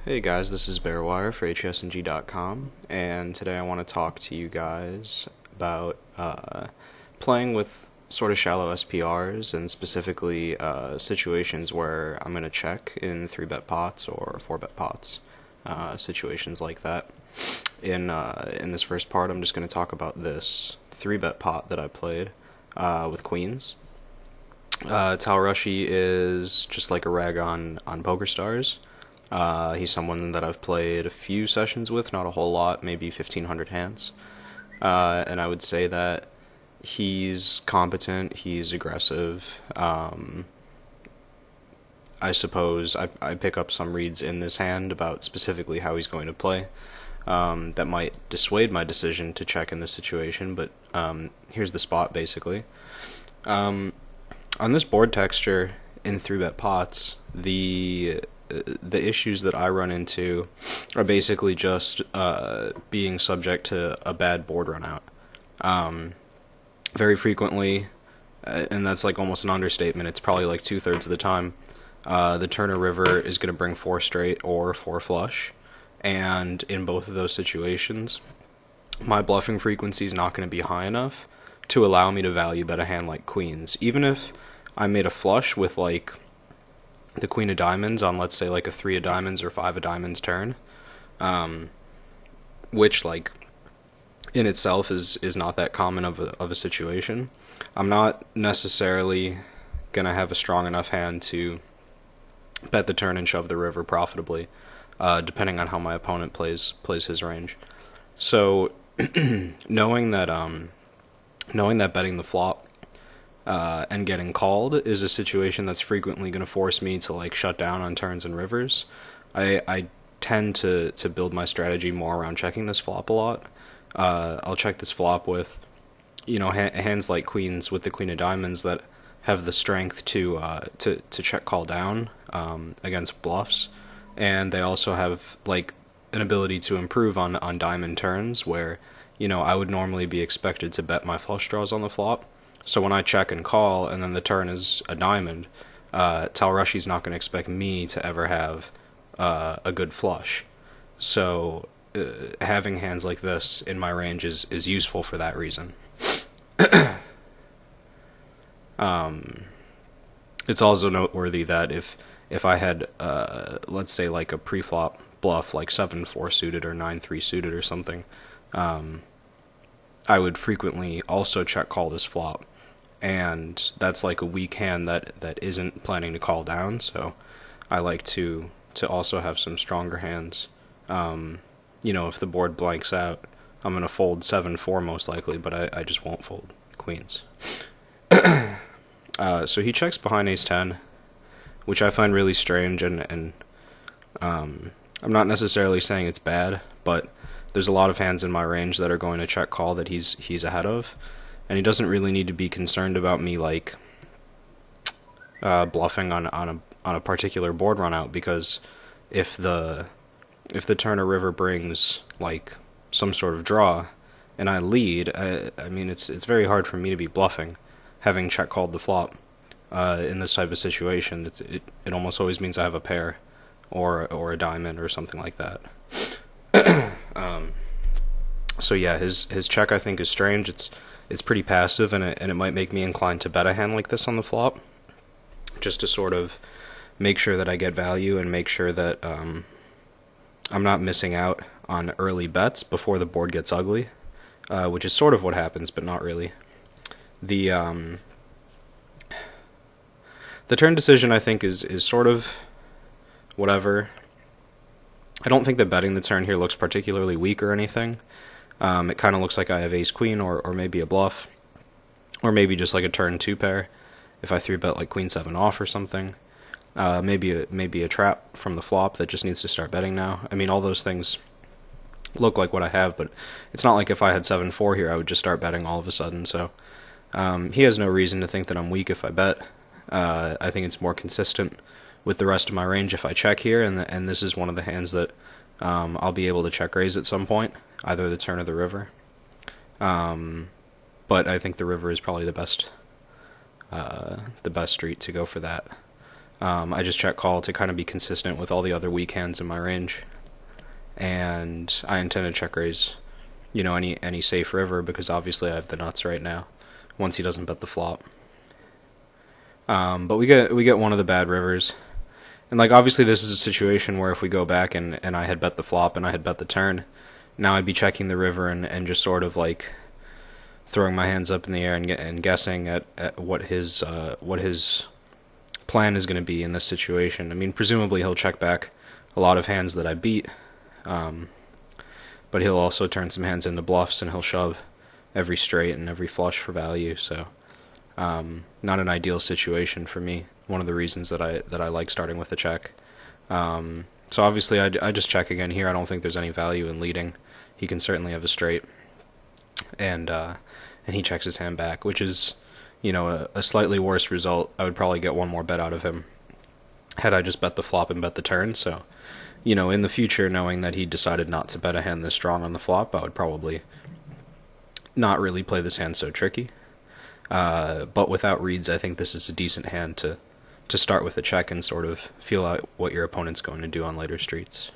Hey guys, this is Barewire for hsng.com, and today I want to talk to you guys about playing with sort of shallow SPRs, and specifically situations where I'm going to check in 3-bet pots or 4-bet pots, situations like that. In this first part, I'm just going to talk about this 3-bet pot that I played with queens. Talrushi is just like a rag on PokerStars. He's someone that I've played a few sessions with, not a whole lot, maybe 1,500 hands. And I would say that he's competent, he's aggressive. I suppose I pick up some reads in this hand about specifically how he's going to play. That might dissuade my decision to check in this situation, but here's the spot, basically. On this board texture in 3-bet pots, the issues that I run into are basically just being subject to a bad board run out. Very frequently, and that's like almost an understatement, it's probably like 2/3 of the time, the Turner River is going to bring 4 straight or 4 flush, and in both of those situations, my bluffing frequency is not going to be high enough to allow me to value bet a hand like queens. Even if I made a flush with like the queen of diamonds on, let's say, like a 3 of diamonds or 5 of diamonds turn, which like in itself is not that common of a situation, I'm not necessarily gonna have a strong enough hand to bet the turn and shove the river profitably, depending on how my opponent plays his range. So knowing that betting the flop and getting called is a situation that's frequently going to force me to like shut down on turns and rivers, I tend to build my strategy more around checking this flop a lot. I'll check this flop with, hands like queens with the queen of diamonds that have the strength to check call down against bluffs, and they also have like an ability to improve on diamond turns where I would normally be expected to bet my flush draws on the flop. So when I check and call, and then the turn is a diamond, Talrushi's not going to expect me to ever have a good flush. So having hands like this in my range is useful for that reason. It's also noteworthy that if I had, let's say, like a pre-flop bluff, like 7-4 suited or 9-3 suited or something, I would frequently also check call this flop. And that's like a weak hand that isn't planning to call down, so I like to also have some stronger hands. If the board blanks out, I'm going to fold 7-4 most likely, but I just won't fold queens. So he checks behind ace-10, which I find really strange, and I'm not necessarily saying it's bad, but there's a lot of hands in my range that are going to check call that he's ahead of. And he doesn't really need to be concerned about me like bluffing on a particular board run out, because if the Turner River brings like some sort of draw and I lead, I mean it's very hard for me to be bluffing, having check called the flop in this type of situation. It almost always means I have a pair or a diamond or something like that. So yeah, his check I think is strange. It's pretty passive, and it might make me inclined to bet a hand like this on the flop, just to sort of make sure that I get value and make sure that I'm not missing out on early bets before the board gets ugly, which is sort of what happens, but not really. The turn decision I think is sort of whatever. I don't think that betting the turn here looks particularly weak or anything. It kind of looks like I have ace-queen or maybe a bluff, or maybe just like a turn 2 pair if I 3-bet like queen-7 off or something. Maybe a trap from the flop that just needs to start betting now. I mean, all those things look like what I have, but it's not like if I had 7-4 here I would just start betting all of a sudden. So he has no reason to think that I'm weak if I bet. I think it's more consistent with the rest of my range if I check here, and this is one of the hands that I'll be able to check raise at some point, either the turn or the river. But I think the river is probably the best street to go for that. I just check call to kind of be consistent with all the other weak hands in my range, and I intend to check raise, any safe river, because obviously I have the nuts right now. Once he doesn't bet the flop, but we get one of the bad rivers, and like obviously this is a situation where if we go back and I had bet the flop and I had bet the turn, now I'd be checking the river and just sort of like throwing my hands up in the air and guessing at what his plan is going to be in this situation. I mean, presumably he'll check back a lot of hands that I beat, but he'll also turn some hands into bluffs, and he'll shove every straight and every flush for value. So, not an ideal situation for me. One of the reasons that I like starting with a check. So obviously I just check again here. I don't think there's any value in leading. He can certainly have a straight, and he checks his hand back, which is, a slightly worse result. I would probably get one more bet out of him had I just bet the flop and bet the turn. So, in the future, knowing that he decided not to bet a hand this strong on the flop, I would probably not really play this hand so tricky. But without reads, I think this is a decent hand to start with a check and sort of feel out what your opponent's going to do on later streets.